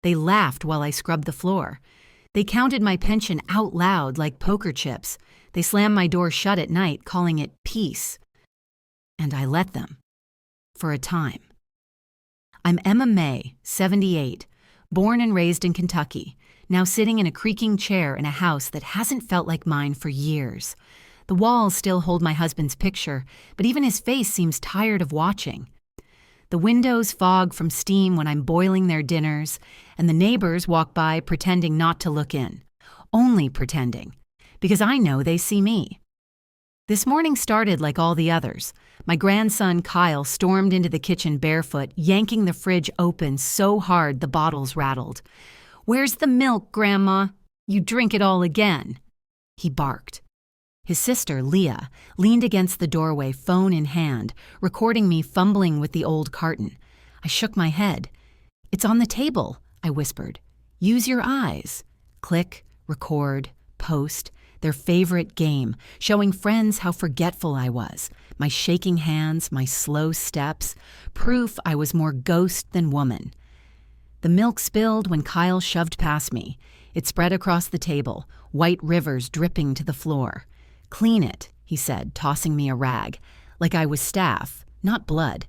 They laughed while I scrubbed the floor. They counted my pension out loud like poker chips. They slammed my door shut at night, calling it peace. And I let them. For a time. I'm Emma May, 78, born and raised in Kentucky, now sitting in a creaking chair in a house that hasn't felt like mine for years. The walls still hold my husband's picture, but even his face seems tired of watching. The windows fog from steam when I'm boiling their dinners, and the neighbors walk by pretending not to look in. Only pretending, because I know they see me. This morning started like all the others. My grandson Kyle stormed into the kitchen barefoot, yanking the fridge open so hard the bottles rattled. "Where's the milk, Grandma? You drink it all again," he barked. His sister, Leah, leaned against the doorway, phone in hand, recording me fumbling with the old carton. I shook my head. "It's on the table," I whispered. "Use your eyes." Click, record, post, their favorite game, showing friends how forgetful I was. My shaking hands, my slow steps, proof I was more ghost than woman. The milk spilled when Kyle shoved past me. It spread across the table, white rivers dripping to the floor. "Clean it," he said, tossing me a rag, like I was staph, not blood.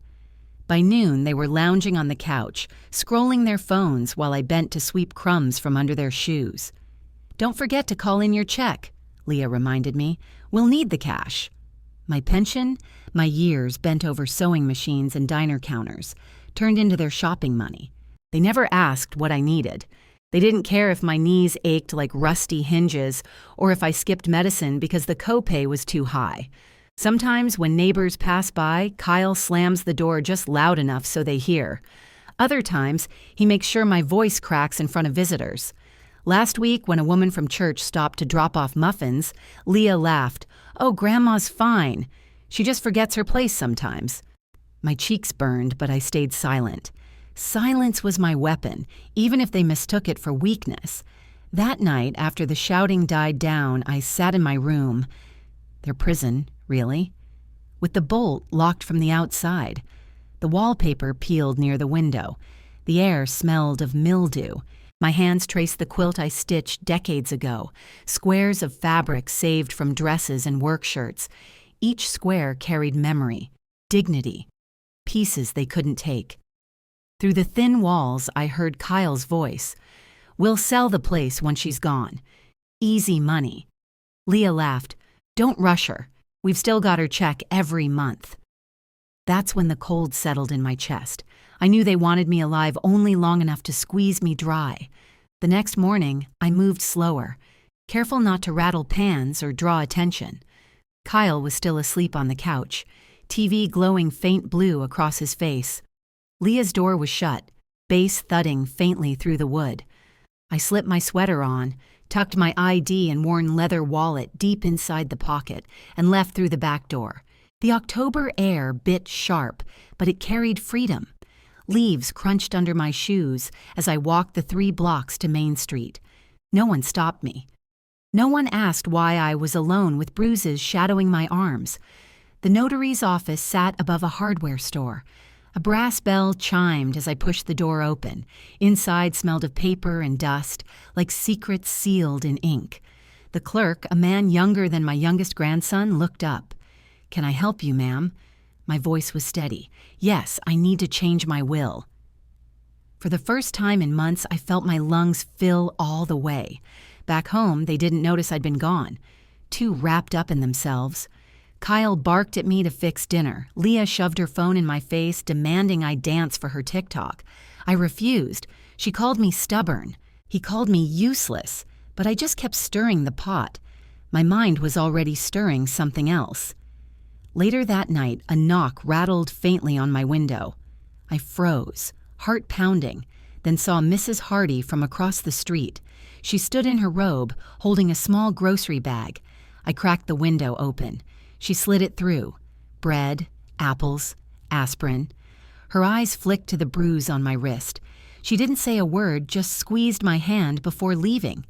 By noon, they were lounging on the couch, scrolling their phones while I bent to sweep crumbs from under their shoes. "Don't forget to call in your check," Leah reminded me. "We'll need the cash." My pension, my years bent over sewing machines and diner counters, turned into their shopping money. They never asked what I needed. They didn't care if my knees ached like rusty hinges or if I skipped medicine because the copay was too high. Sometimes when neighbors pass by, Kyle slams the door just loud enough so they hear. Other times, he makes sure my voice cracks in front of visitors. Last week, when a woman from church stopped to drop off muffins, Leah laughed. "Oh, Grandma's fine. She just forgets her place sometimes." My cheeks burned, but I stayed silent. Silence was my weapon, even if they mistook it for weakness. That night, after the shouting died down, I sat in my room. Their prison, really? With the bolt locked from the outside. The wallpaper peeled near the window. The air smelled of mildew. My hands traced the quilt I stitched decades ago, squares of fabric saved from dresses and work shirts. Each square carried memory, dignity, pieces they couldn't take. Through the thin walls, I heard Kyle's voice. "We'll sell the place when she's gone. Easy money." Leah laughed. "Don't rush her. We've still got her check every month." That's when the cold settled in my chest. I knew they wanted me alive only long enough to squeeze me dry. The next morning, I moved slower, careful not to rattle pans or draw attention. Kyle was still asleep on the couch, TV glowing faint blue across his face. Leah's door was shut, bass thudding faintly through the wood. I slipped my sweater on, tucked my ID and worn leather wallet deep inside the pocket, and left through the back door. The October air bit sharp, but it carried freedom. Leaves crunched under my shoes as I walked the 3 blocks to Main Street. No one stopped me. No one asked why I was alone with bruises shadowing my arms. The notary's office sat above a hardware store. A brass bell chimed as I pushed the door open. Inside smelled of paper and dust, like secrets sealed in ink. The clerk, a man younger than my youngest grandson, looked up. "Can I help you, ma'am?" My voice was steady. "Yes, I need to change my will." For the first time in months, I felt my lungs fill all the way. Back home, they didn't notice I'd been gone. Too wrapped up in themselves. Kyle barked at me to fix dinner. Leah shoved her phone in my face, demanding I dance for her TikTok. I refused. She called me stubborn. He called me useless. But I just kept stirring the pot. My mind was already stirring something else. Later that night, a knock rattled faintly on my window. I froze, heart pounding, then saw Mrs. Hardy from across the street. She stood in her robe, holding a small grocery bag. I cracked the window open. She slid it through. Bread, apples, aspirin. Her eyes flicked to the bruise on my wrist. She didn't say a word, just squeezed my hand before leaving.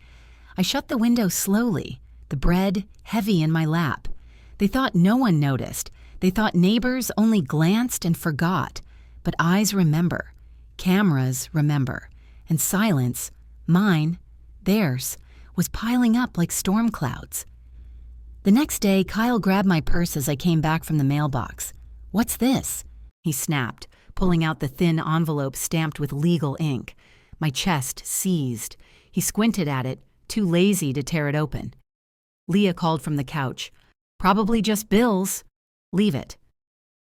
I shut the window slowly, the bread heavy in my lap. They thought no one noticed. They thought neighbors only glanced and forgot. But eyes remember. Cameras remember. and silence, mine, theirs, was piling up like storm clouds. The next day, Kyle grabbed my purse as I came back from the mailbox. "What's this?" he snapped, pulling out the thin envelope stamped with legal ink. My chest seized. He squinted at it, too lazy to tear it open. Leah called from the couch. "Probably just bills." "Leave it."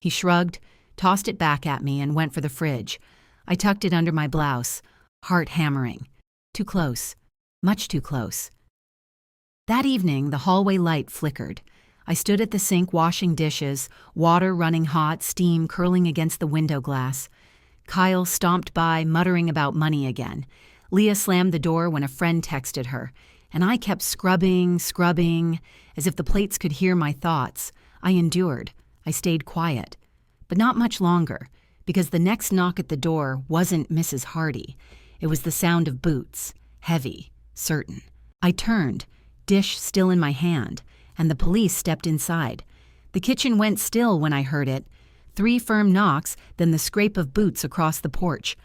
He shrugged, tossed it back at me, and went for the fridge. I tucked it under my blouse, heart hammering. Too close. Much too close. That evening, the hallway light flickered. I stood at the sink washing dishes, water running hot, steam curling against the window glass. Kyle stomped by, muttering about money again. Leah slammed the door when a friend texted her, and I kept scrubbing, as if the plates could hear my thoughts. I endured. I stayed quiet. But not much longer, because the next knock at the door wasn't Mrs. Hardy. It was the sound of boots, heavy, certain. I turned, dish still in my hand, and the police stepped inside. The kitchen went still when I heard it. 3 firm knocks, then the scrape of boots across the porch.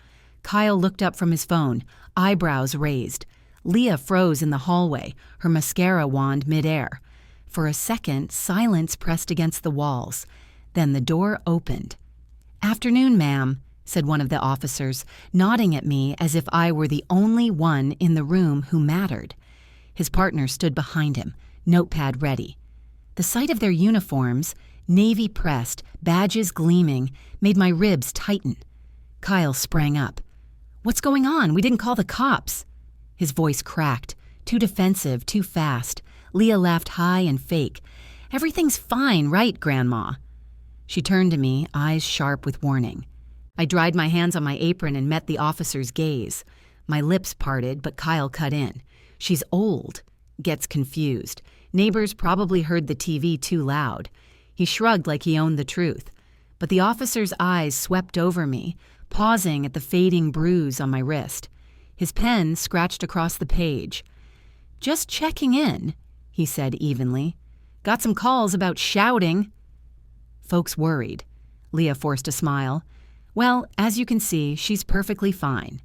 Kyle looked up from his phone, eyebrows raised. Leah froze in the hallway, her mascara wand midair. For a second, silence pressed against the walls. Then the door opened. "Afternoon, ma'am," said one of the officers, nodding at me as if I were the only one in the room who mattered. His partner stood behind him, notepad ready. The sight of their uniforms, navy pressed, badges gleaming, made my ribs tighten. Kyle sprang up. "What's going on? We didn't call the cops." His voice cracked, too defensive, too fast. Leah laughed high and fake. "Everything's fine, right, Grandma?" She turned to me, eyes sharp with warning. I dried my hands on my apron and met the officer's gaze. My lips parted, but Kyle cut in. "She's old." Gets confused. Neighbors probably heard the TV too loud. He shrugged like he owned the truth. But the officer's eyes swept over me, pausing at the fading bruise on my wrist. His pen scratched across the page. "Just checking in," he said evenly. "Got some calls about shouting." Folks worried. Leah forced a smile. "Well, as you can see, she's perfectly fine.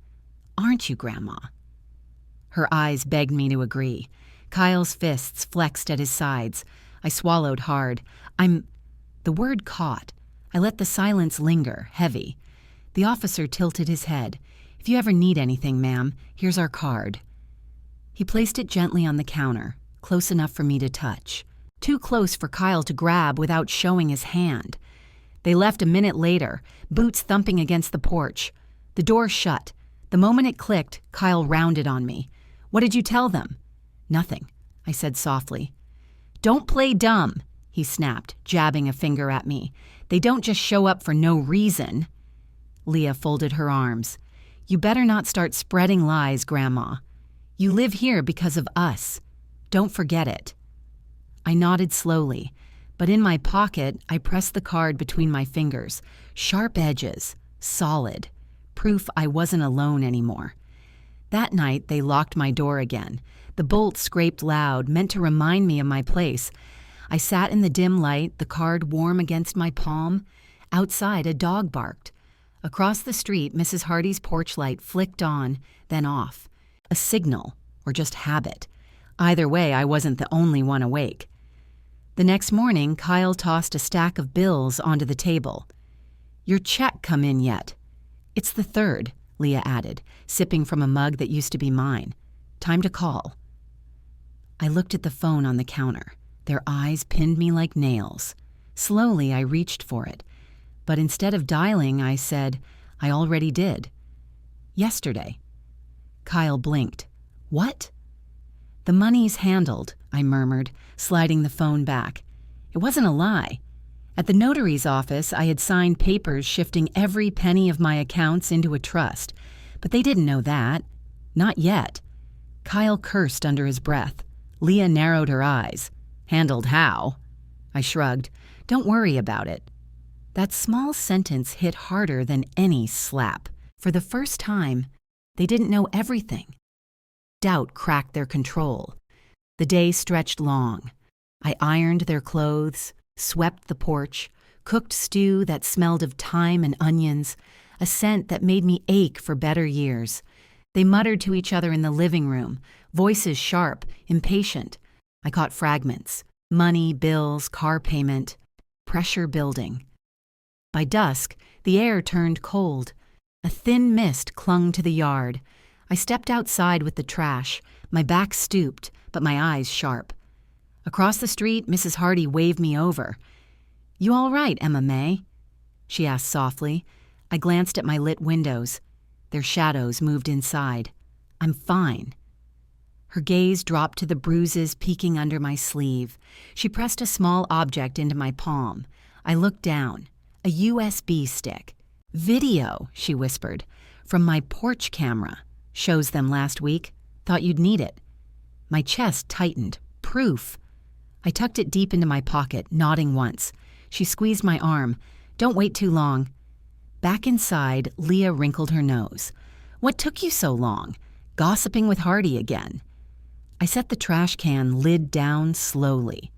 Aren't you, Grandma?" Her eyes begged me to agree. Kyle's fists flexed at his sides. I swallowed hard. The word caught. I let the silence linger, heavy. The officer tilted his head. "If you ever need anything, ma'am, here's our card." He placed it gently on the counter, close enough for me to touch. Too close for Kyle to grab without showing his hand. They left a minute later, boots thumping against the porch. The door shut. The moment it clicked, Kyle rounded on me. "What did you tell them?" "Nothing," I said softly. "Don't play dumb," he snapped, jabbing a finger at me. "They don't just show up for no reason." Leah folded her arms. "You better not start spreading lies, Grandma. You live here because of us. Don't forget it." I nodded slowly, but in my pocket, I pressed the card between my fingers. Sharp edges, solid, proof I wasn't alone anymore. That night, they locked my door again. The bolt scraped loud, meant to remind me of my place. I sat in the dim light, the card warm against my palm. Outside, a dog barked. Across the street, Mrs. Hardy's porch light flicked on, then off. A signal, or just habit. Either way, I wasn't the only one awake. The next morning, Kyle tossed a stack of bills onto the table. "Your check come in yet?" "It's the 3rd, Leah added, sipping from a mug that used to be mine. "Time to call." I looked at the phone on the counter. Their eyes pinned me like nails. Slowly, I reached for it. But instead of dialing, I said, "I already did." "Yesterday." Kyle blinked. "What?" "The money's handled," I murmured, sliding the phone back. It wasn't a lie. At the notary's office, I had signed papers shifting every penny of my accounts into a trust. But they didn't know that. Not yet. Kyle cursed under his breath. Leah narrowed her eyes. "Handled how?" I shrugged. "Don't worry about it." That small sentence hit harder than any slap. For the first time, they didn't know everything. Doubt cracked their control. The day stretched long. I ironed their clothes, swept the porch, cooked stew that smelled of thyme and onions, a scent that made me ache for better years. They muttered to each other in the living room, voices sharp, impatient. I caught fragments: money, bills, car payment, pressure building. By dusk, the air turned cold. A thin mist clung to the yard. I stepped outside with the trash, my back stooped, but my eyes sharp. Across the street, Mrs. Hardy waved me over. "You all right, Emma May?" she asked softly. I glanced at my lit windows. Their shadows moved inside. "I'm fine." Her gaze dropped to the bruises peeking under my sleeve. She pressed a small object into my palm. I looked down. A USB stick. "Video," she whispered. "From my porch camera. Shows them last week. Thought you'd need it." My chest tightened. Proof. I tucked it deep into my pocket, nodding once. She squeezed my arm. "Don't wait too long." Back inside, Leah wrinkled her nose. "What took you so long? Gossiping with Hardy again." I set the trash can lid down slowly.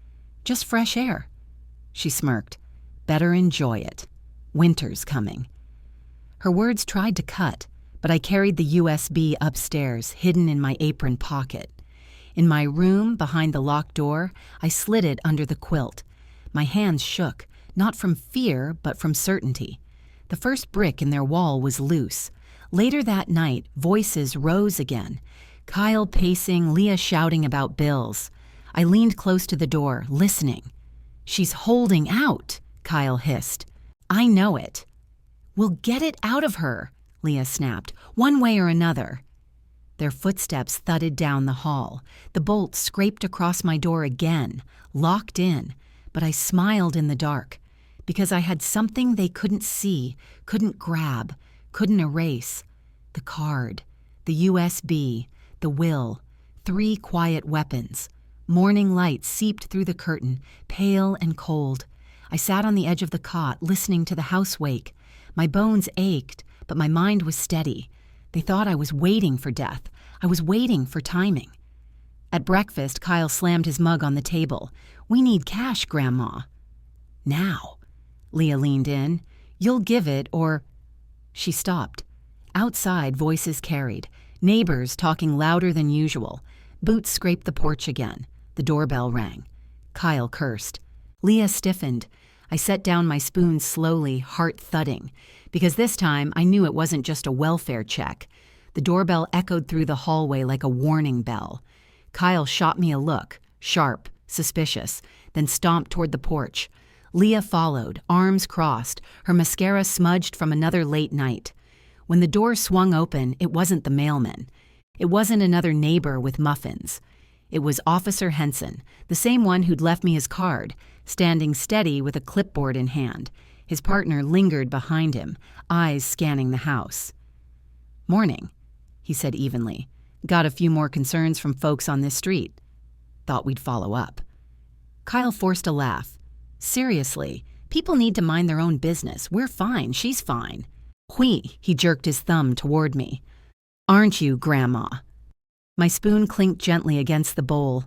"Just fresh air." She smirked. "Better enjoy it. Winter's coming." Her words tried to cut, but I carried the USB upstairs, hidden in my apron pocket. In my room, behind the locked door, I slid it under the quilt. My hands shook, not from fear, but from certainty. The first brick in their wall was loose. Later that night, voices rose again. Kyle pacing, Leah shouting about bills. I leaned close to the door, listening. "She's holding out," Kyle hissed. "I know it." "We'll get it out of her," Leah snapped, "one way or another." Their footsteps thudded down the hall. The bolt scraped across my door again, locked in, but I smiled in the dark, because I had something they couldn't see, couldn't grab, couldn't erase. The card, the USB, the will, 3 quiet weapons. Morning light seeped through the curtain, pale and cold. I sat on the edge of the cot, listening to the house wake. My bones ached, but my mind was steady. They thought I was waiting for death. I was waiting for timing. At breakfast, Kyle slammed his mug on the table. "We need cash, Grandma." "Now." Leah leaned in. "You'll give it or—" She stopped. Outside, voices carried. Neighbors talking louder than usual. Boots scraped the porch again. The doorbell rang. Kyle cursed. Leah stiffened. I set down my spoon slowly, heart thudding, because this time I knew it wasn't just a welfare check. The doorbell echoed through the hallway like a warning bell. Kyle shot me a look, sharp, suspicious, then stomped toward the porch. Leah followed, arms crossed, her mascara smudged from another late night. When the door swung open, it wasn't the mailman. It wasn't another neighbor with muffins. It was Officer Henson, the same one who'd left me his card, standing steady with a clipboard in hand. His partner lingered behind him, eyes scanning the house. "Morning," he said evenly. "Got a few more concerns from folks on this street. Thought we'd follow up." Kyle forced a laugh. "Seriously, people need to mind their own business. We're fine. She's fine." He jerked his thumb toward me. "Aren't you, Grandma?" My spoon clinked gently against the bowl.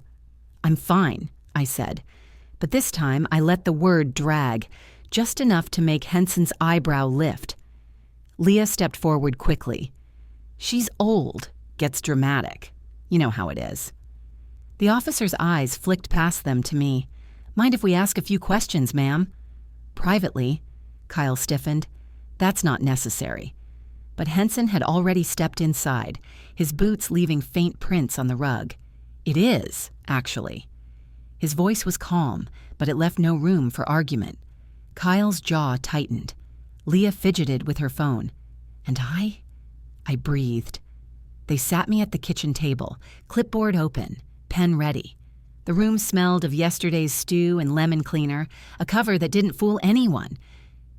"I'm fine," I said. But this time I let the word drag, just enough to make Henson's eyebrow lift. Leah stepped forward quickly. "She's old, gets dramatic. You know how it is." The officer's eyes flicked past them to me. "Mind if we ask a few questions, ma'am?" "Privately," Kyle stiffened. "That's not necessary." But Henson had already stepped inside, his boots leaving faint prints on the rug. "It is, actually." His voice was calm, but it left no room for argument. Kyle's jaw tightened. Leah fidgeted with her phone. And I breathed. They sat me at the kitchen table, clipboard open, pen ready. The room smelled of yesterday's stew and lemon cleaner, a cover that didn't fool anyone.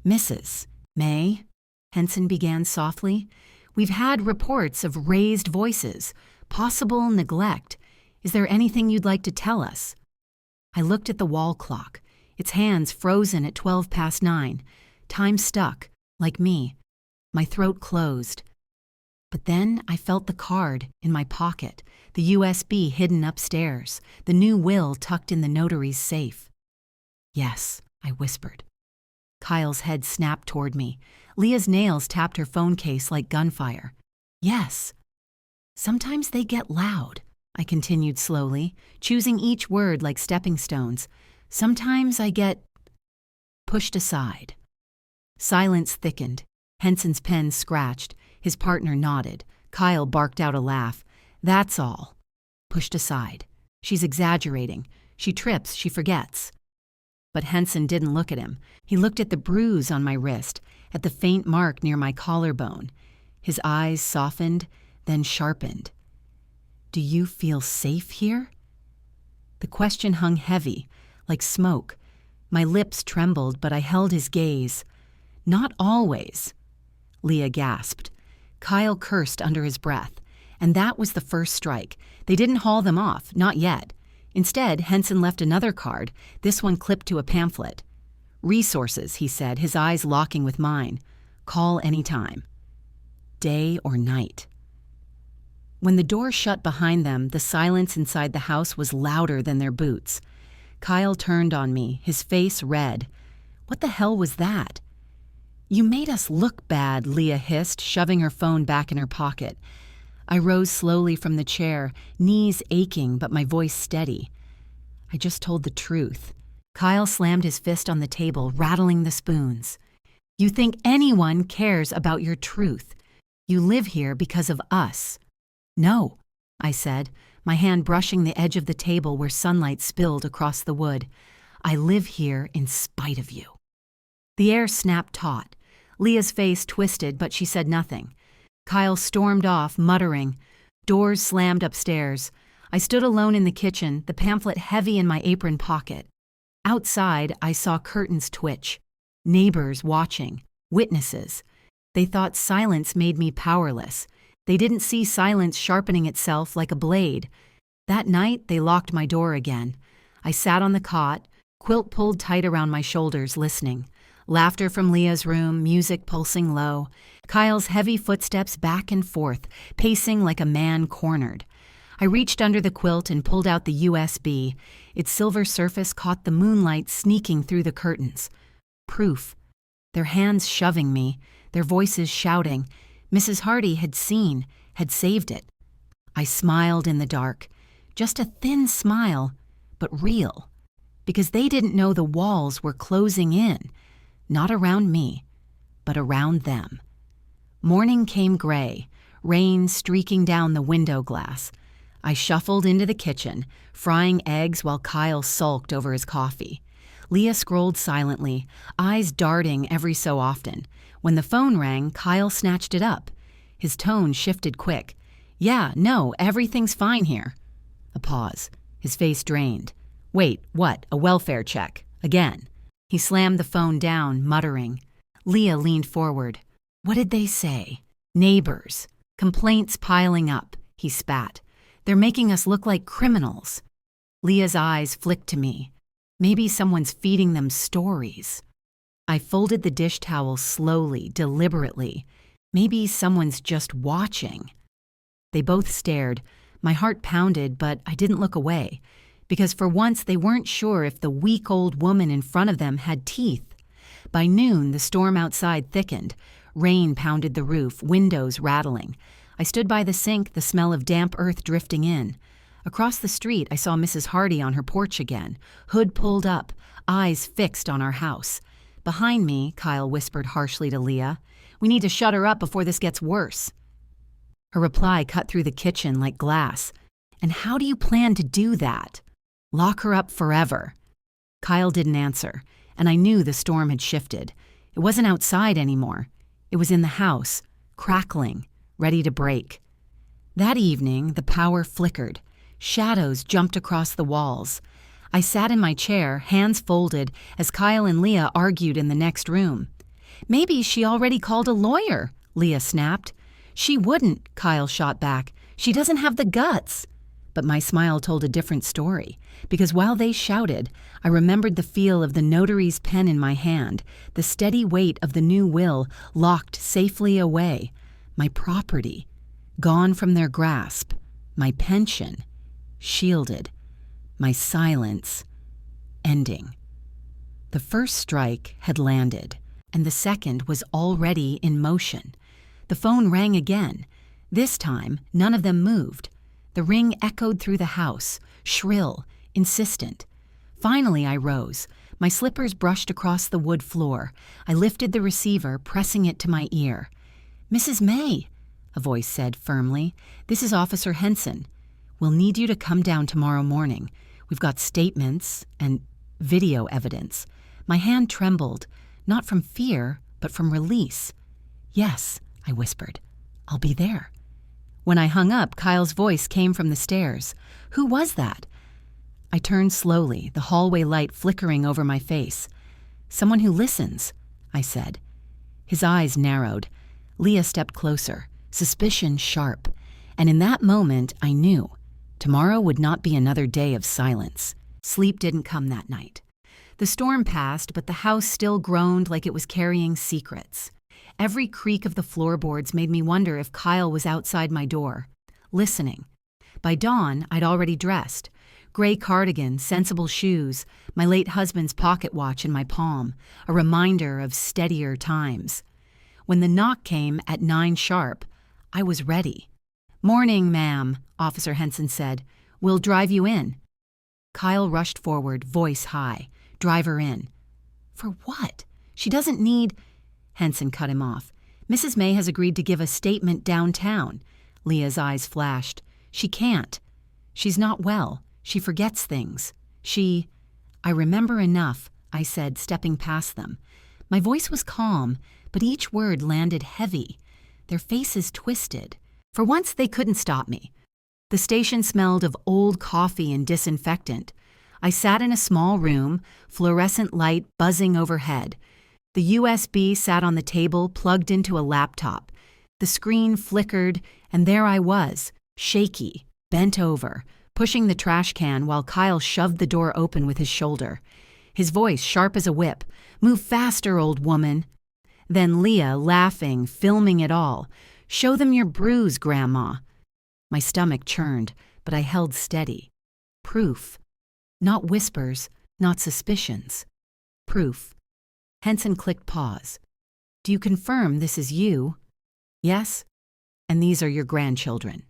"Mrs. May," Henson began softly, "we've had reports of raised voices, possible neglect. Is there anything you'd like to tell us?" I looked at the wall clock, its hands frozen at 9:12. Time stuck, like me. My throat closed. But then I felt the card in my pocket, the USB hidden upstairs, the new will tucked in the notary's safe. "Yes," I whispered. Kyle's head snapped toward me. Leah's nails tapped her phone case like gunfire. "Yes." Sometimes they get loud, I continued slowly, choosing each word like stepping stones. Sometimes I get pushed aside. Silence thickened. Henson's pen scratched. His partner nodded. Kyle barked out a laugh. That's all. Pushed aside. She's exaggerating. She trips, she forgets. But Henson didn't look at him. He looked at the bruise on my wrist, at the faint mark near my collarbone. His eyes softened, then sharpened. Do you feel safe here? The question hung heavy, like smoke. My lips trembled, but I held his gaze. Not always. Leah gasped. Kyle cursed under his breath. And that was the first strike. They didn't haul them off, not yet. Instead, Henson left another card, this one clipped to a pamphlet. Resources, he said, his eyes locking with mine. Call anytime. Day or night. When the door shut behind them, the silence inside the house was louder than their boots. Kyle turned on me, his face red. What the hell was that? You made us look bad, Leah hissed, shoving her phone back in her pocket. I rose slowly from the chair, knees aching but my voice steady. I just told the truth. Kyle slammed his fist on the table, rattling the spoons. You think anyone cares about your truth. You live here because of us. No, I said, my hand brushing the edge of the table where sunlight spilled across the wood. I live here in spite of you. The air snapped taut. Leah's face twisted, but she said nothing. Kyle stormed off, muttering. Doors slammed upstairs. I stood alone in the kitchen, the pamphlet heavy in my apron pocket. Outside, I saw curtains twitch. Neighbors watching. Witnesses. They thought silence made me powerless. They didn't see silence sharpening itself like a blade. That night, they locked my door again. I sat on the cot, quilt pulled tight around my shoulders, listening. Laughter from Leah's room, music pulsing low. Kyle's heavy footsteps back and forth, pacing like a man cornered. I reached under the quilt and pulled out the USB. Its silver surface caught the moonlight sneaking through the curtains. Proof. Their hands shoving me, their voices shouting. Mrs. Hardy had seen, had saved it. I smiled in the dark. Just a thin smile, but real. Because they didn't know the walls were closing in. Not around me, but around them. Morning came gray, rain streaking down the window glass. I shuffled into the kitchen, frying eggs while Kyle sulked over his coffee. Leah scrolled silently, eyes darting every so often. When the phone rang, Kyle snatched it up. His tone shifted quick. Yeah, no, everything's fine here. A pause. His face drained. Wait, what? A welfare check. Again. He slammed the phone down, muttering. Leah leaned forward. What did they say? Neighbors. Complaints piling up, he spat. They're making us look like criminals. Leah's eyes flicked to me. Maybe someone's feeding them stories. I folded the dish towel slowly, deliberately. Maybe someone's just watching. They both stared. My heart pounded, but I didn't look away. Because for once they weren't sure if the weak old woman in front of them had teeth. By noon, the storm outside thickened. Rain pounded the roof, windows rattling. I stood by the sink, the smell of damp earth drifting in. Across the street, I saw Mrs. Hardy on her porch again, hood pulled up, eyes fixed on our house. Behind me, Kyle whispered harshly to Leah, we need to shut her up before this gets worse. Her reply cut through the kitchen like glass. And how do you plan to do that? Lock her up forever. Kyle didn't answer, and I knew the storm had shifted. It wasn't outside anymore. It was in the house, crackling, ready to break. That evening, the power flickered. Shadows jumped across the walls. I sat in my chair, hands folded, as Kyle and Leah argued in the next room. Maybe she already called a lawyer, Leah snapped. She wouldn't, Kyle shot back. She doesn't have the guts. But my smile told a different story, because while they shouted, I remembered the feel of the notary's pen in my hand, the steady weight of the new will locked safely away, my property, gone from their grasp, my pension, shielded, my silence, ending. The first strike had landed, and the second was already in motion. The phone rang again. This time, none of them moved. The ring echoed through the house, shrill, insistent. Finally, I rose. My slippers brushed across the wood floor. I lifted the receiver, pressing it to my ear. "Mrs. May," a voice said firmly, "this is Officer Henson. We'll need you to come down tomorrow morning. We've got statements and video evidence." My hand trembled, not from fear, but from release. "Yes," I whispered. "I'll be there." When I hung up, Kyle's voice came from the stairs. "Who was that?" I turned slowly, the hallway light flickering over my face. "Someone who listens," I said. His eyes narrowed. Leah stepped closer, suspicion sharp. And in that moment, I knew. Tomorrow would not be another day of silence. Sleep didn't come that night. The storm passed, but the house still groaned like it was carrying secrets. Every creak of the floorboards made me wonder if Kyle was outside my door, listening. By dawn, I'd already dressed. Gray cardigan, sensible shoes, my late husband's pocket watch in my palm, a reminder of steadier times. When the knock came at 9 sharp, I was ready. "Morning, ma'am," Officer Henson said. "We'll drive you in." Kyle rushed forward, voice high. "Drive her in." "For what? She doesn't need—" Henson cut him off. "Mrs. May has agreed to give a statement downtown." Leah's eyes flashed. "She can't. She's not well. She forgets things. I remember enough," I said, stepping past them. My voice was calm, but each word landed heavy. Their faces twisted. For once, they couldn't stop me. The station smelled of old coffee and disinfectant. I sat in a small room, fluorescent light buzzing overhead. The USB sat on the table, plugged into a laptop. The screen flickered, and there I was, shaky, bent over, pushing the trash can while Kyle shoved the door open with his shoulder. His voice sharp as a whip. "Move faster, old woman." Then Leah, laughing, filming it all. "Show them your bruise, Grandma." My stomach churned, but I held steady. Proof. Not whispers, not suspicions. Proof. Henson clicked pause. "Do you confirm this is you?" "Yes." "And these are your grandchildren?"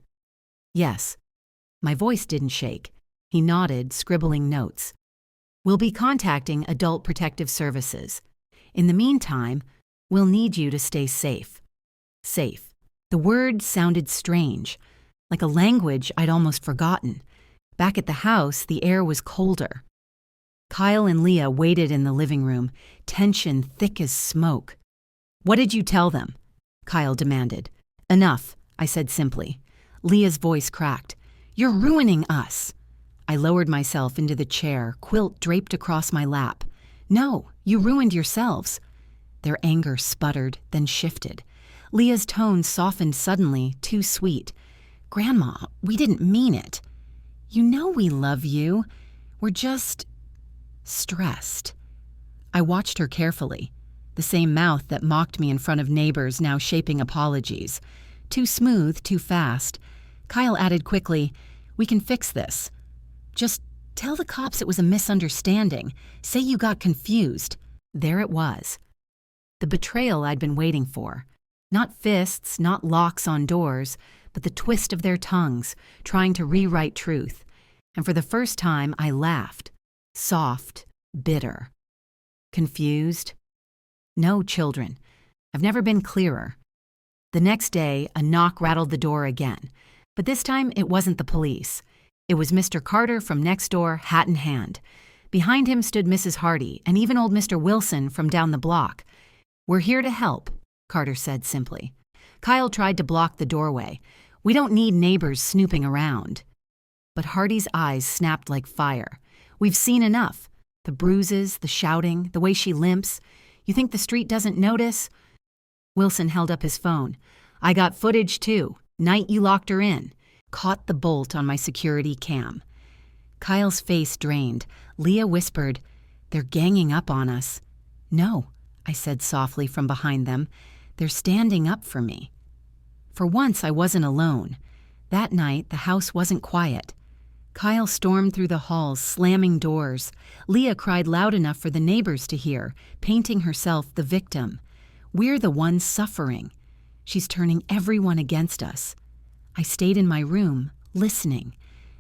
"Yes." My voice didn't shake. He nodded, scribbling notes. "We'll be contacting Adult Protective Services. In the meantime, we'll need you to stay safe." Safe. The word sounded strange, like a language I'd almost forgotten. Back at the house, the air was colder. Kyle and Leah waited in the living room, tension thick as smoke. "What did you tell them?" Kyle demanded. "Enough," I said simply. Leah's voice cracked. "You're ruining us." I lowered myself into the chair, quilt draped across my lap. "No, you ruined yourselves." Their anger sputtered, then shifted. Leah's tone softened suddenly, too sweet. "Grandma, we didn't mean it." "You know we love you. We're just stressed." I watched her carefully. The same mouth that mocked me in front of neighbors now shaping apologies. Too smooth, too fast. Kyle added quickly, "We can fix this. Just tell the cops it was a misunderstanding. Say you got confused." There it was. The betrayal I'd been waiting for. Not fists, not locks on doors, but the twist of their tongues, trying to rewrite truth. And for the first time, I laughed. Soft, bitter. Confused? No, children. I've never been clearer. The next day, a knock rattled the door again. But this time, it wasn't the police. It was Mr. Carter from next door, hat in hand. Behind him stood Mrs. Hardy and even old Mr. Wilson from down the block. "We're here to help," Carter said simply. Kyle tried to block the doorway. "We don't need neighbors snooping around." But Hardy's eyes snapped like fire. "We've seen enough. The bruises, the shouting, the way she limps. You think the street doesn't notice?" Wilson held up his phone. "I got footage too. Night you locked her in. Caught the bolt on my security cam." Kyle's face drained. Leah whispered, "They're ganging up on us." "No," I said softly from behind them. "They're standing up for me." For once, I wasn't alone. That night, the house wasn't quiet. Kyle stormed through the halls, slamming doors. Leah cried loud enough for the neighbors to hear, painting herself the victim. We're the ones suffering. She's turning everyone against us. I stayed in my room, listening.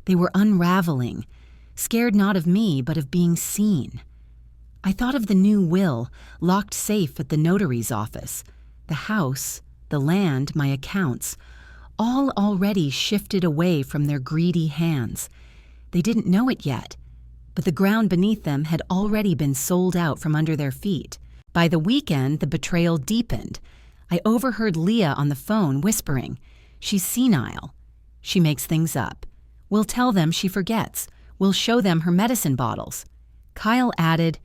They were unraveling, scared not of me, but of being seen. I thought of the new will, locked safe at the notary's office, the house, the land, my accounts, all already shifted away from their greedy hands. They didn't know it yet, but the ground beneath them had already been sold out from under their feet. By the weekend, the betrayal deepened. I overheard Leah on the phone whispering, "She's senile. She makes things up. We'll tell them she forgets. We'll show them her medicine bottles." Kyle added,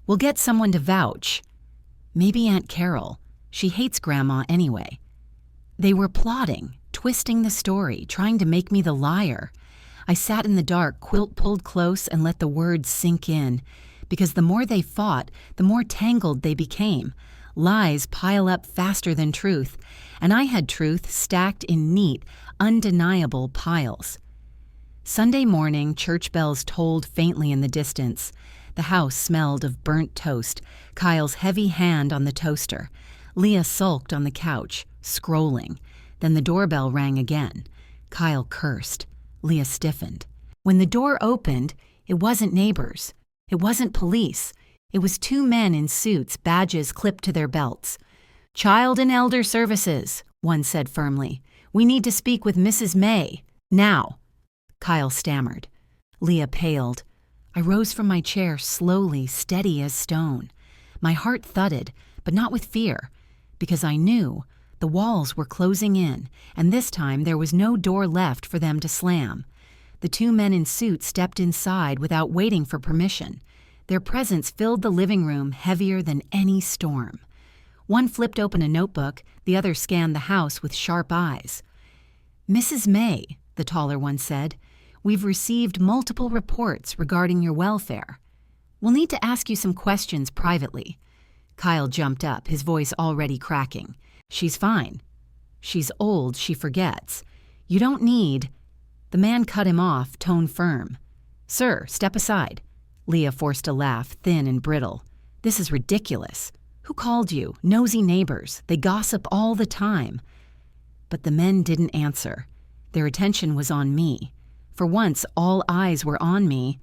"We'll get someone to vouch. Maybe Aunt Carol. She hates Grandma anyway." They were plotting, twisting the story, trying to make me the liar. I sat in the dark, quilt pulled close, and let the words sink in, because the more they fought, the more tangled they became. Lies pile up faster than truth, and I had truth stacked in neat, undeniable piles. Sunday morning, church bells tolled faintly in the distance. The house smelled of burnt toast, Kyle's heavy hand on the toaster. Leah sulked on the couch, scrolling. Then the doorbell rang again. Kyle cursed. Leah stiffened. When the door opened, it wasn't neighbors. It wasn't police. It was two men in suits, badges clipped to their belts. "Child and Elder Services," one said firmly. "We need to speak with Mrs. May. Now." Kyle stammered. Leah paled. I rose from my chair slowly, steady as stone. My heart thudded, but not with fear, because I knew the walls were closing in, and this time there was no door left for them to slam. The two men in suits stepped inside without waiting for permission. Their presence filled the living room heavier than any storm. One flipped open a notebook, the other scanned the house with sharp eyes. "Mrs. May," the taller one said, "we've received multiple reports regarding your welfare. We'll need to ask you some questions privately." Kyle jumped up, his voice already cracking. "She's fine. She's old, she forgets. You don't need—" The man cut him off, tone firm. "Sir, step aside." Leah forced a laugh, thin and brittle. "This is ridiculous. Who called you? Nosy neighbors. They gossip all the time." But the men didn't answer. Their attention was on me. For once, all eyes were on me.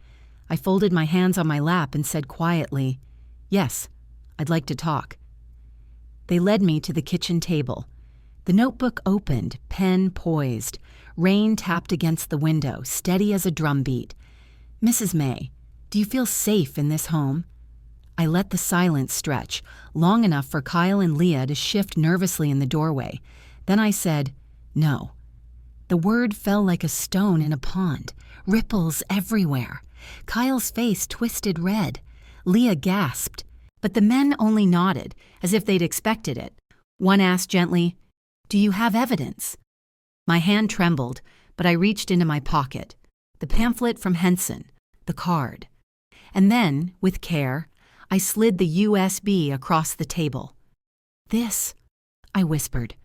I folded my hands on my lap and said quietly, "Yes, I'd like to talk." They led me to the kitchen table. The notebook opened, pen poised. Rain tapped against the window, steady as a drumbeat. "Mrs. May, do you feel safe in this home?" I let the silence stretch, long enough for Kyle and Leah to shift nervously in the doorway. Then I said, "No." The word fell like a stone in a pond, ripples everywhere. Kyle's face twisted red. Leah gasped, but the men only nodded, as if they'd expected it. One asked gently, "Do you have evidence?" My hand trembled, but I reached into my pocket. The pamphlet from Henson, the card. And then, with care, I slid the USB across the table. "This," I whispered.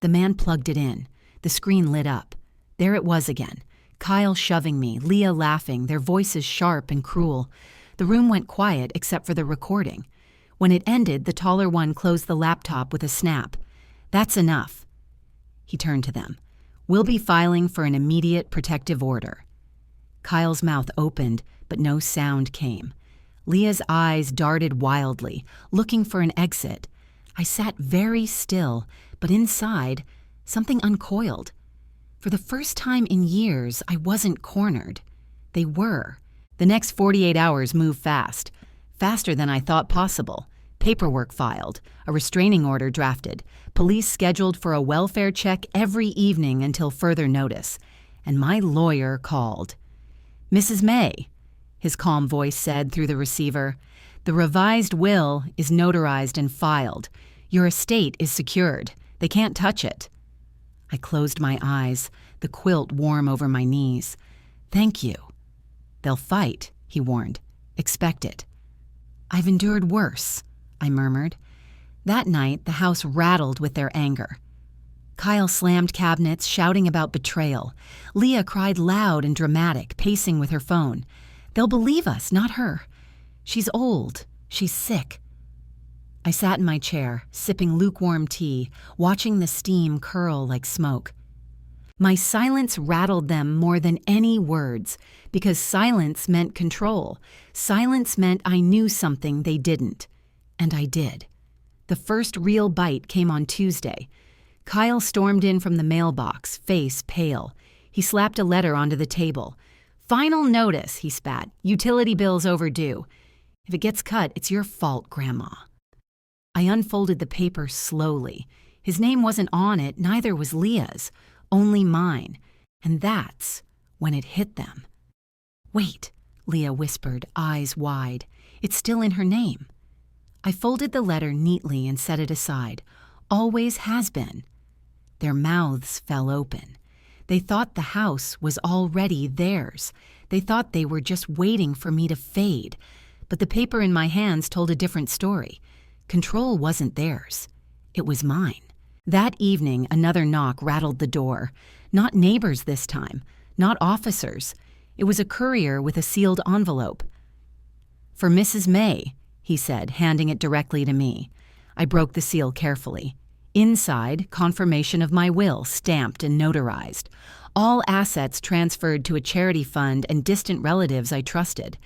The man plugged it in. The screen lit up. There it was again. Kyle shoving me, Leah laughing, their voices sharp and cruel. The room went quiet except for the recording. When it ended, the taller one closed the laptop with a snap. "That's enough." He turned to them. "We'll be filing for an immediate protective order." Kyle's mouth opened, but no sound came. Leah's eyes darted wildly, looking for an exit. I sat very still, but inside, something uncoiled. For the first time in years, I wasn't cornered. They were. The next 48 hours moved fast, faster than I thought possible. Paperwork filed, a restraining order drafted, police scheduled for a welfare check every evening until further notice, and my lawyer called. "Mrs. May," his calm voice said through the receiver, "the revised will is notarized and filed. Your estate is secured. They can't touch it." I closed my eyes, the quilt warm over my knees. "Thank you." "They'll fight," he warned. "Expect it." "I've endured worse," I murmured. That night, the house rattled with their anger. Kyle slammed cabinets, shouting about betrayal. Leah cried loud and dramatic, pacing with her phone. "They'll believe us, not her. She's old. She's sick." I sat in my chair, sipping lukewarm tea, watching the steam curl like smoke. My silence rattled them more than any words, because silence meant control. Silence meant I knew something they didn't. And I did. The first real bite came on Tuesday. Kyle stormed in from the mailbox, face pale. He slapped a letter onto the table. "Final notice," he spat. "Utility bills overdue. If it gets cut, it's your fault, Grandma." I unfolded the paper slowly. His name wasn't on it, neither was Leah's, only mine. And that's when it hit them. "Wait," Leah whispered, eyes wide. "It's still in her name." I folded the letter neatly and set it aside. Always has been. Their mouths fell open. They thought the house was already theirs. They thought they were just waiting for me to fade. But the paper in my hands told a different story. Control wasn't theirs. It was mine. That evening, another knock rattled the door. Not neighbors this time. Not officers. It was a courier with a sealed envelope. "For Mrs. May," he said, handing it directly to me. I broke the seal carefully. Inside, confirmation of my will, stamped and notarized. All assets transferred to a charity fund and distant relatives I trusted.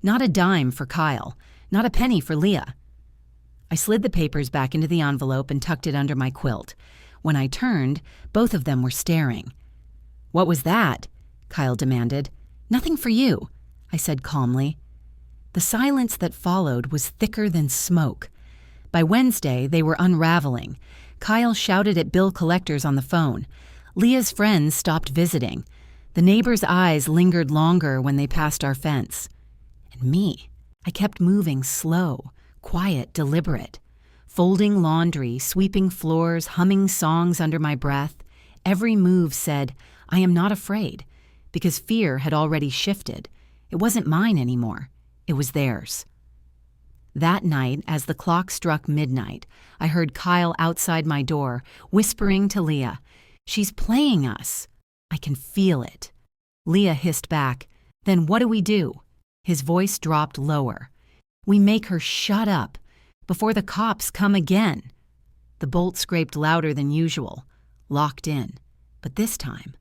Not a dime for Kyle. Not a penny for Leah. I slid the papers back into the envelope and tucked it under my quilt. When I turned, both of them were staring. "What was that?" Kyle demanded. "Nothing for you," I said calmly. The silence that followed was thicker than smoke. By Wednesday, they were unraveling. Kyle shouted at bill collectors on the phone. Leah's friends stopped visiting. The neighbors' eyes lingered longer when they passed our fence. And me, I kept moving slow, quiet, deliberate. Folding laundry, sweeping floors, humming songs under my breath. Every move said, "I am not afraid," because fear had already shifted. It wasn't mine anymore. It was theirs. That night, as the clock struck midnight, I heard Kyle outside my door, whispering to Leah, "She's playing us. I can feel it." Leah hissed back, "Then what do we do?" His voice dropped lower. "We make her shut up before the cops come again." The bolt scraped louder than usual, locked in. But this time,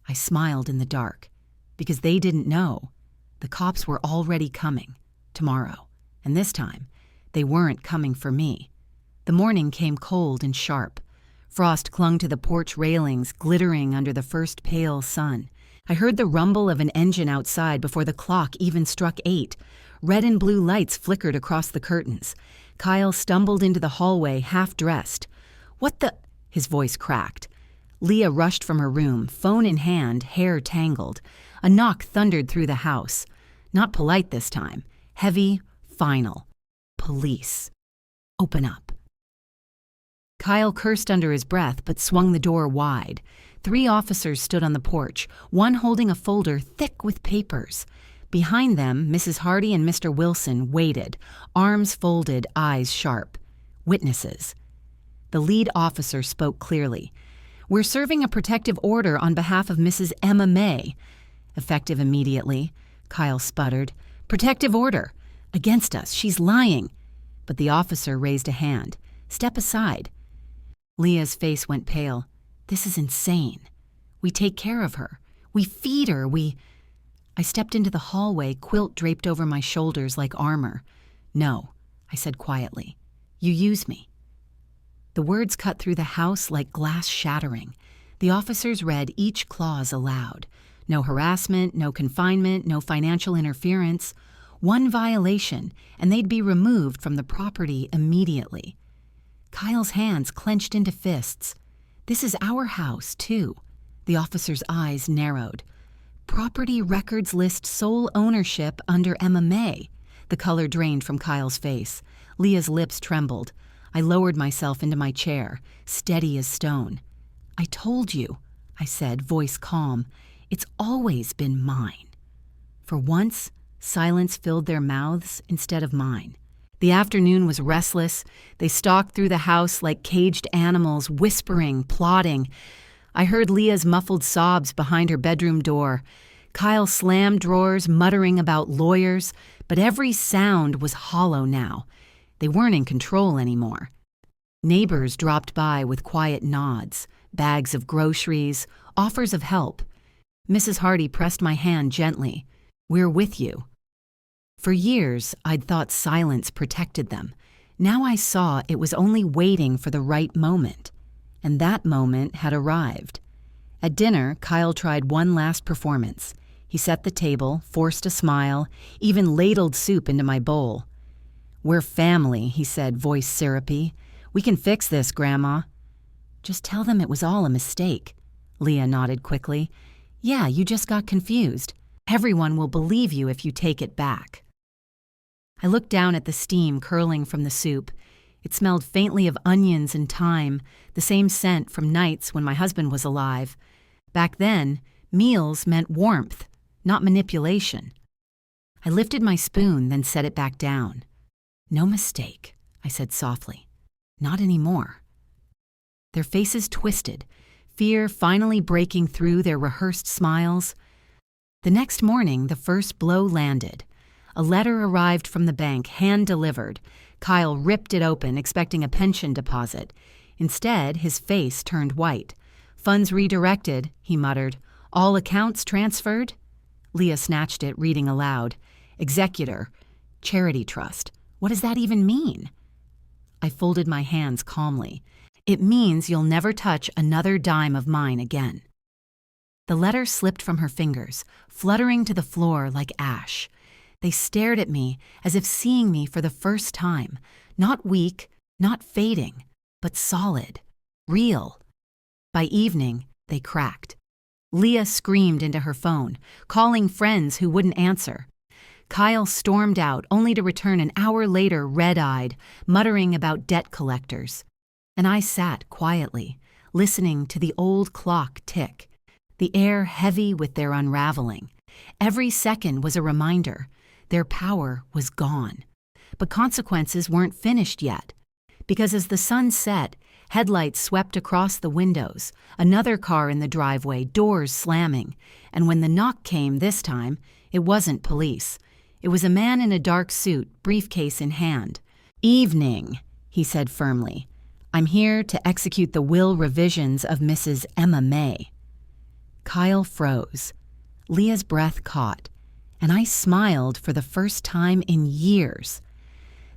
I smiled in the dark, because they didn't know. The cops were already coming, tomorrow. And this time, they weren't coming for me. The morning came cold and sharp. Frost clung to the porch railings, glittering under the first pale sun. I heard the rumble of an engine outside before the clock even struck 8. Red and blue lights flickered across the curtains. Kyle stumbled into the hallway, half-dressed. "What the—" His voice cracked. Leah rushed from her room, phone in hand, hair tangled. A knock thundered through the house. Not polite this time. Heavy, final. "Police. Open up." Kyle cursed under his breath but swung the door wide. 3 officers stood on the porch, one holding a folder thick with papers. Behind them, Mrs. Hardy and Mr. Wilson waited, arms folded, eyes sharp. Witnesses. The lead officer spoke clearly. "We're serving a protective order on behalf of Mrs. Emma May." "Effective immediately," Kyle sputtered. "Protective order. Against us. She's lying." But the officer raised a hand. "Step aside." Leah's face went pale. "This is insane. We take care of her. We feed her. I stepped into the hallway, quilt draped over my shoulders like armor. "No," I said quietly. "You use me." The words cut through the house like glass shattering. The officers read each clause aloud. No harassment, no confinement, no financial interference. One violation, and they'd be removed from the property immediately. Kyle's hands clenched into fists. "This is our house, too." The officer's eyes narrowed. "Property records list sole ownership under Emma May." The color drained from Kyle's face. Leah's lips trembled. I lowered myself into my chair, steady as stone. "I told you," I said, voice calm. "It's always been mine." For once, silence filled their mouths instead of mine. The afternoon was restless. They stalked through the house like caged animals, whispering, plotting. I heard Leah's muffled sobs behind her bedroom door. Kyle slammed drawers, muttering about lawyers, but every sound was hollow now. They weren't in control anymore. Neighbors dropped by with quiet nods. bags of groceries, offers of help. Mrs. Hardy pressed my hand gently. "We're with you." For years, I'd thought silence protected them. Now I saw it was only waiting for the right moment. And that moment had arrived. At dinner, Kyle tried one last performance. He set the table, forced a smile, even ladled soup into my bowl. "We're family," he said, voice syrupy. "We can fix this, Grandma." "Just tell them it was all a mistake." Leah nodded quickly. "Yeah, you just got confused. Everyone will believe you if you take it back." I looked down at the steam curling from the soup. It smelled faintly of onions and thyme, the same scent from nights when my husband was alive. Back then, meals meant warmth, not manipulation. I lifted my spoon, then set it back down. "No mistake," I said softly. "Not anymore." Their faces twisted, fear finally breaking through their rehearsed smiles. The next morning, the first blow landed. A letter arrived from the bank, hand-delivered. Kyle ripped it open, expecting a pension deposit. Instead, his face turned white. "Funds redirected," he muttered. "All accounts transferred?" Leah snatched it, reading aloud. "Executor. Charity trust. What does that even mean?" I folded my hands calmly. "It means you'll never touch another dime of mine again." The letter slipped from her fingers, fluttering to the floor like ash. They stared at me as if seeing me for the first time, not weak, not fading, but solid, real. By evening, they cracked. Leah screamed into her phone, calling friends who wouldn't answer. Kyle stormed out, only to return an hour later red-eyed, muttering about debt collectors. And I sat quietly, listening to the old clock tick, the air heavy with their unraveling. Every second was a reminder. Their power was gone. But consequences weren't finished yet. Because as the sun set, headlights swept across the windows, another car in the driveway, doors slamming. And when the knock came this time, it wasn't police. It was a man in a dark suit, briefcase in hand. "Evening," he said firmly. "I'm here to execute the will revisions of Mrs. Emma May." Kyle froze. Leah's breath caught, and I smiled for the first time in years.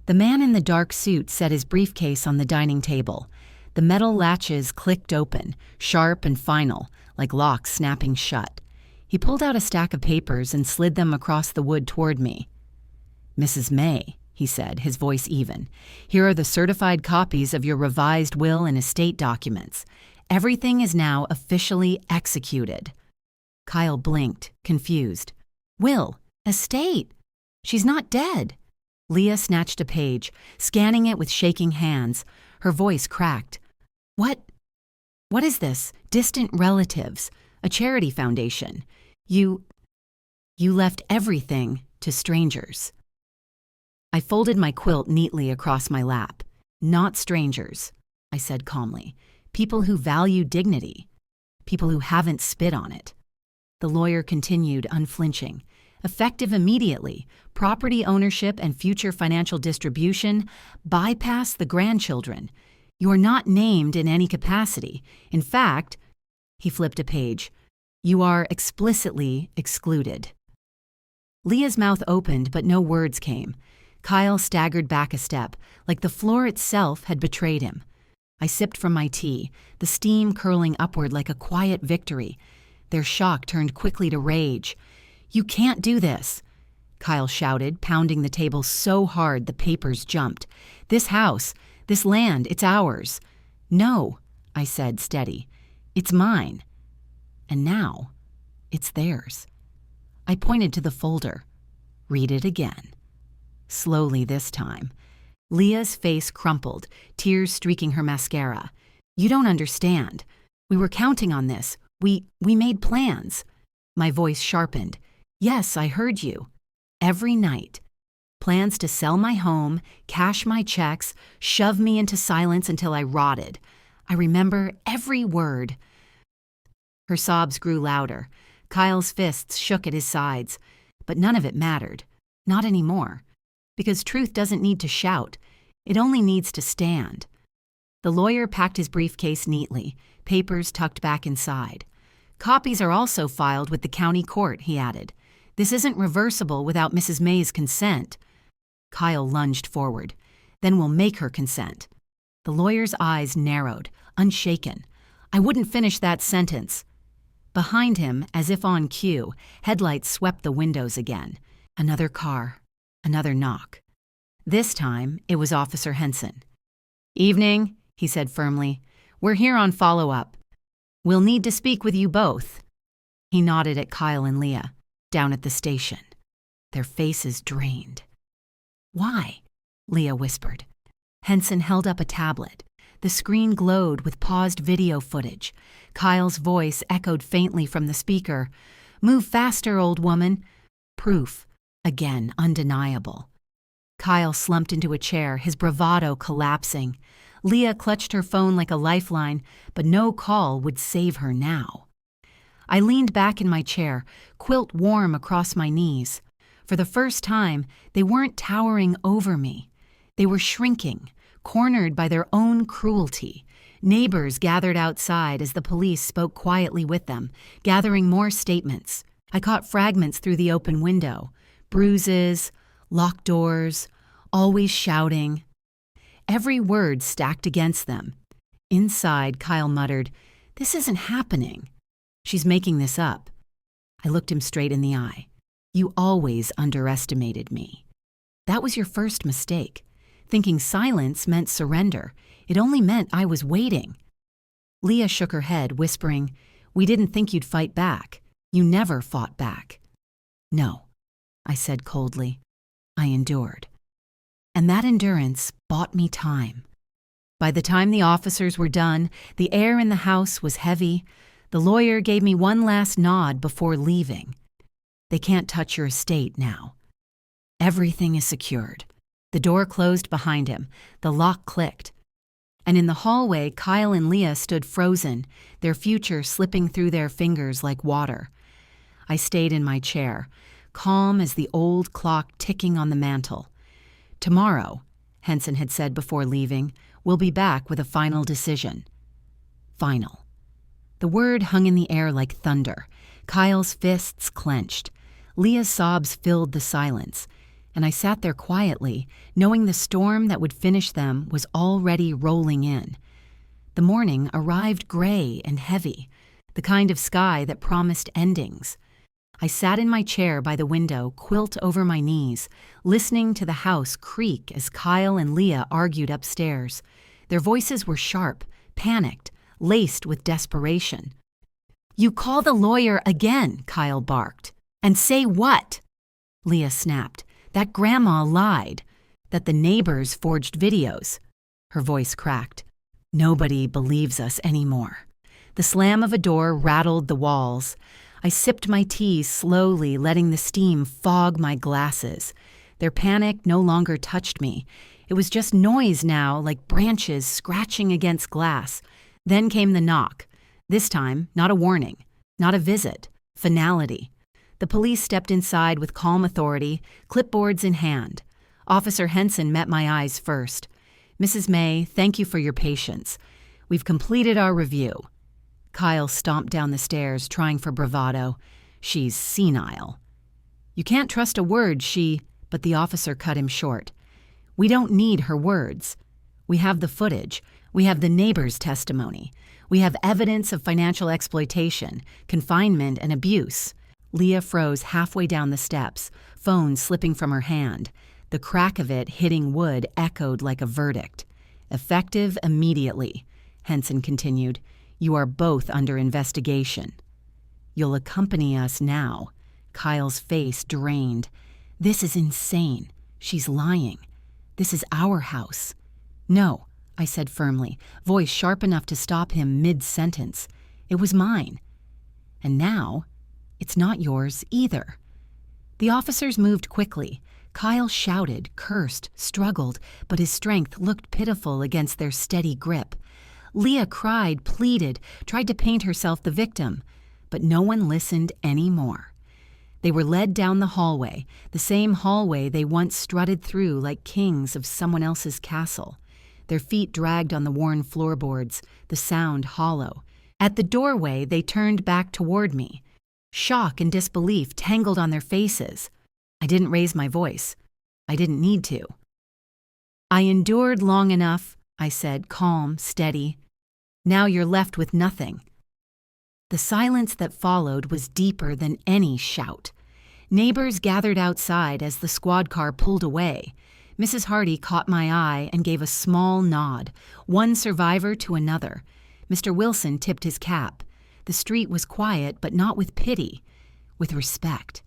The man in the dark suit set his briefcase on the dining table. The metal latches clicked open, sharp and final, like locks snapping shut. He pulled out a stack of papers and slid them across the wood toward me. "Mrs. May," he said, his voice even, "here are the certified copies of your revised will and estate documents. Everything is now officially executed." Kyle blinked, confused. "Will, estate? She's not dead." Leah snatched a page, scanning it with shaking hands. Her voice cracked. What is this? Distant relatives, a charity foundation. You left everything to strangers." I folded my quilt neatly across my lap. "Not strangers," I said calmly. "People who value dignity. People who haven't spit on it." The lawyer continued, unflinching. "Effective immediately, property ownership and future financial distribution bypass the grandchildren. You are not named in any capacity. In fact," he flipped a page, "you are explicitly excluded." Leah's mouth opened, but no words came. Kyle staggered back a step, like the floor itself had betrayed him. I sipped from my tea, the steam curling upward like a quiet victory. Their shock turned quickly to rage. "You can't do this," Kyle shouted, pounding the table so hard the papers jumped. "This house, this land, it's ours." "No," I said, steady. "It's mine. And now, it's theirs." I pointed to the folder. "Read it again." Slowly this time. Leah's face crumpled, tears streaking her mascara. "You don't understand. We were counting on this. We made plans." My voice sharpened. "Yes, I heard you. Every night. Plans to sell my home, cash my checks, shove me into silence until I rotted. I remember every word." Her sobs grew louder. Kyle's fists shook at his sides. But none of it mattered. Not anymore. Because truth doesn't need to shout. It only needs to stand. The lawyer packed his briefcase neatly, papers tucked back inside. Copies are also filed with the county court, he added. This isn't reversible without Mrs. May's consent. Kyle lunged forward. Then we'll make her consent. The lawyer's eyes narrowed, unshaken. I wouldn't finish that sentence. Behind him, as if on cue, headlights swept the windows again. Another car. Another knock. This time, it was Officer Henson. Evening, he said firmly. We're here on follow-up. We'll need to speak with you both. He nodded at Kyle and Leah, down at the station. Their faces drained. Why? Leah whispered. Henson held up a tablet. The screen glowed with paused video footage. Kyle's voice echoed faintly from the speaker. Move faster, old woman. Proof. Again, undeniable. Kyle slumped into a chair, his bravado collapsing. Leah clutched her phone like a lifeline, but no call would save her now. I leaned back in my chair, quilt warm across my knees. For the first time, they weren't towering over me. They were shrinking, cornered by their own cruelty. Neighbors gathered outside as the police spoke quietly with them, gathering more statements. I caught fragments through the open window. Bruises, locked doors, always shouting. Every word stacked against them. Inside, Kyle muttered, "This isn't happening. She's making this up." I looked him straight in the eye. "You always underestimated me. That was your first mistake. Thinking silence meant surrender. It only meant I was waiting." Leah shook her head, whispering, "We didn't think you'd fight back. You never fought back." "No," I said coldly. "I endured." And that endurance bought me time. By the time the officers were done, the air in the house was heavy. The lawyer gave me one last nod before leaving. "They can't touch your estate now. Everything is secured." The door closed behind him. The lock clicked. And in the hallway, Kyle and Leah stood frozen, their future slipping through their fingers like water. I stayed in my chair, calm as the old clock ticking on the mantel. "Tomorrow," Henson had said before leaving, "we'll be back with a final decision." Final. The word hung in the air like thunder. Kyle's fists clenched. Leah's sobs filled the silence. And I sat there quietly, knowing the storm that would finish them was already rolling in. The morning arrived gray and heavy, the kind of sky that promised endings. I sat in my chair by the window, quilt over my knees, listening to the house creak as Kyle and Leah argued upstairs. Their voices were sharp, panicked, laced with desperation. "You call the lawyer again," Kyle barked. "And say what?" Leah snapped. "That grandma lied. That the neighbors forged videos." Her voice cracked. "Nobody believes us anymore." The slam of a door rattled the walls. I sipped my tea slowly, letting the steam fog my glasses. Their panic no longer touched me. It was just noise now, like branches scratching against glass. Then came the knock. This time, not a warning, not a visit, finality. The police stepped inside with calm authority, clipboards in hand. Officer Henson met my eyes first. "Mrs. May, thank you for your patience. We've completed our review." Kyle stomped down the stairs, trying for bravado. "She's senile." "You can't trust a word but the officer cut him short. "We don't need her words. We have the footage. We have the neighbor's testimony. We have evidence of financial exploitation, confinement, and abuse." Leah froze halfway down the steps, phone slipping from her hand. The crack of it hitting wood echoed like a verdict. "Effective immediately," Henson continued. "You are both under investigation." "You'll accompany us now." Kyle's face drained. "This is insane. She's lying. This is our house." "No," I said firmly, voice sharp enough to stop him mid-sentence. "It was mine. And now, it's not yours either." The officers moved quickly. Kyle shouted, cursed, struggled, but his strength looked pitiful against their steady grip. Leah cried, pleaded, tried to paint herself the victim, but no one listened anymore. They were led down the hallway, the same hallway they once strutted through like kings of someone else's castle. Their feet dragged on the worn floorboards, the sound hollow. At the doorway, they turned back toward me. Shock and disbelief tangled on their faces. I didn't raise my voice. I didn't need to. "I endured long enough," I said, calm, steady. "Now you're left with nothing." The silence that followed was deeper than any shout. Neighbors gathered outside as the squad car pulled away. Mrs. Hardy caught my eye and gave a small nod, one survivor to another. Mr. Wilson tipped his cap. The street was quiet, but not with pity, with respect.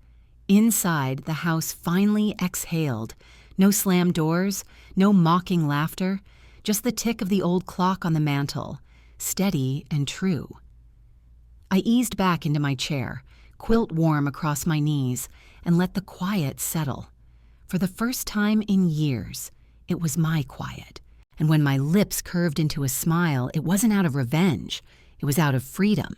Inside, the house finally exhaled. No slammed doors, no mocking laughter, just the tick of the old clock on the mantel, steady and true. I eased back into my chair, quilt warm across my knees, and let the quiet settle. For the first time in years, it was my quiet. And when my lips curved into a smile, it wasn't out of revenge. It was out of freedom.